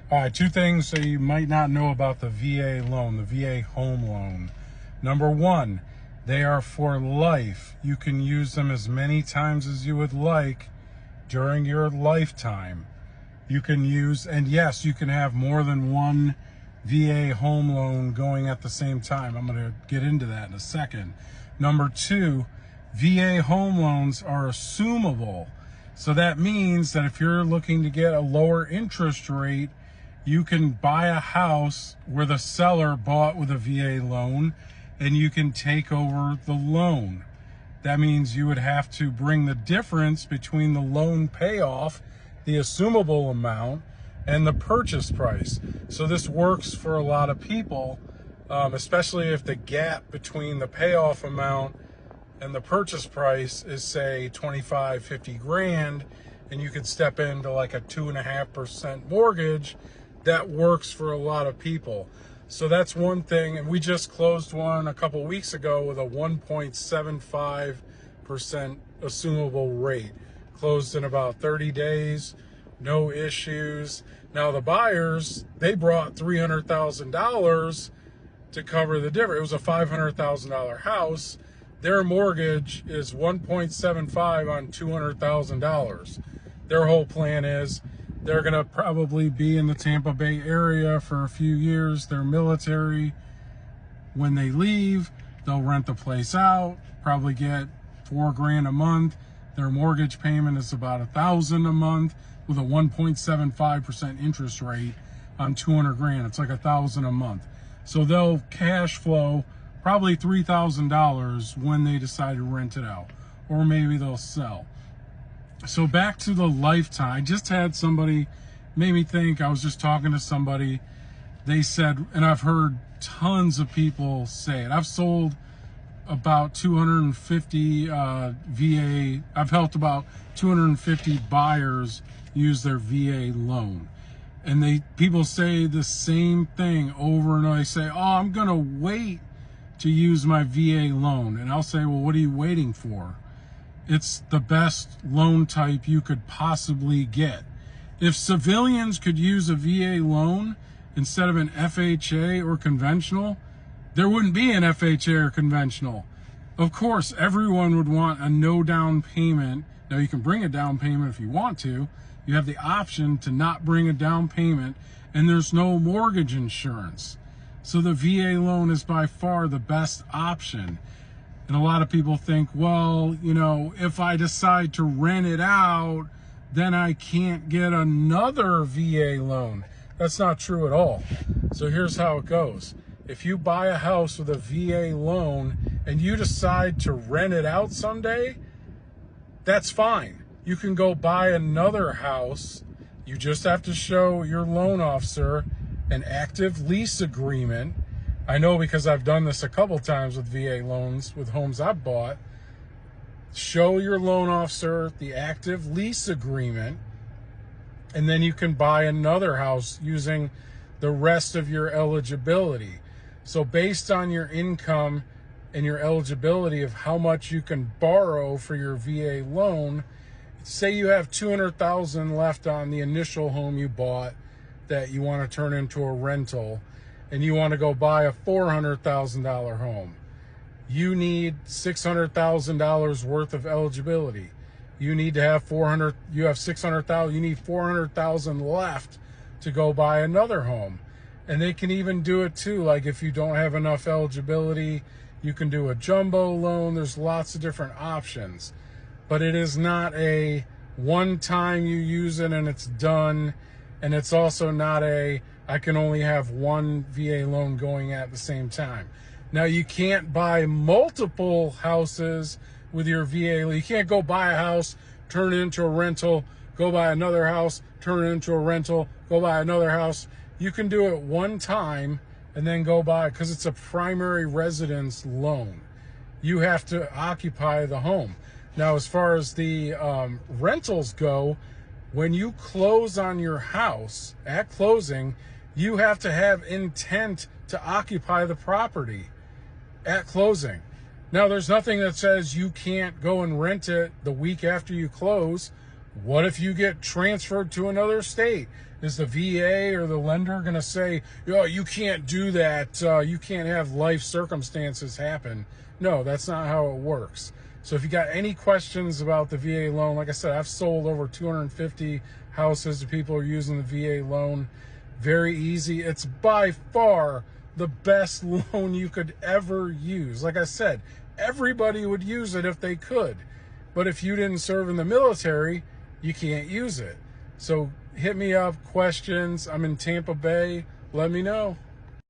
All right, two things that you might not know about the VA loan, the VA home loan. Number one, they are for life. You can use them as many times as you would like during your lifetime. You can use, and yes, you can have more than one VA home loan going at the same time. I'm going to get into that in a second. Number two, VA home loans are assumable. So that means that if you're looking to get a lower interest rate, you can buy a house where the seller bought with a VA loan and you can take over the loan. That means you would have to bring the difference between the loan payoff, the assumable amount, and the purchase price. So this works for a lot of people, especially if the gap between the payoff amount and the purchase price is, say, 25, 50 grand, and you could step into like a 2.5% mortgage. That works for a lot of people. So that's one thing. And we just closed one a couple weeks ago with a 1.75% assumable rate. Closed in about 30 days, no issues. Now the buyers, they brought $300,000 to cover the difference. It was a $500,000 house. Their mortgage is 1.75 on $200,000. Their whole plan is they're going to probably be in the Tampa Bay area for a few years. They're military. When they leave, they'll rent the place out, probably get $4 grand a month. Their mortgage payment is about $1,000 a month with a 1.75% interest rate on 200 grand. It's like $1,000 a month. So they'll cash flow probably $3,000 when they decide to rent it out, or maybe they'll sell. So back to the lifetime. I just had somebody, made me think, I was just talking to somebody, they said, and I've heard tons of people say it. I've sold about 250 VA, I've helped about 250 buyers use their VA loan. And people say the same thing over and over. They say, oh, I'm gonna wait to use my VA loan. And I'll say, well, what are you waiting for? It's the best loan type you could possibly get. If civilians could use a VA loan instead of an FHA or conventional, there wouldn't be an FHA or conventional. Of course, everyone would want a no down payment. Now you can bring a down payment if you want to. You have the option to not bring a down payment, and there's no mortgage insurance. So the VA loan is by far the best option. And a lot of people think, well, you know, if I decide to rent it out, then I can't get another VA loan. That's not true at all. So here's how it goes. If you buy a house with a VA loan and you decide to rent it out someday, that's fine. You can go buy another house. You just have to show your loan officer an active lease agreement. I know because I've done this a couple times with VA loans, with homes I've bought. Show your loan officer the active lease agreement, and then you can buy another house using the rest of your eligibility. So based on your income and your eligibility of how much you can borrow for your VA loan, say you have $200,000 left on the initial home you bought that you want to turn into a rental, and you want to go buy a $400,000 home. You need $600,000 worth of eligibility. You need to have you have $600,000, you need $400,000 left to go buy another home. And they can even do it too, like if you don't have enough eligibility, you can do a jumbo loan. There's lots of different options. But it is not a one time you use it and it's done. And it's also not I can only have one VA loan going at the same time. Now, you can't buy multiple houses with your VA. You can't go buy a house, turn it into a rental, go buy another house, turn it into a rental, go buy another house. You can do it one time and then go buy, because it's a primary residence loan. You have to occupy the home. Now, as far as the rentals go, when you close on your house at closing, you have to have intent to occupy the property at closing. Now, there's nothing that says you can't go and rent it the week after you close. What if you get transferred to another state? Is the VA or the lender going to say, oh, you can't do that, you can't have life circumstances happen? No, that's not how it works. So if you got any questions about the VA loan, like I said, I've sold over 250 houses to people who are using the VA loan. Very easy. It's by far the best loan you could ever use. Like I said, everybody would use it if they could. But if you didn't serve in the military, you can't use it. So hit me up, questions. I'm in Tampa Bay. Let me know.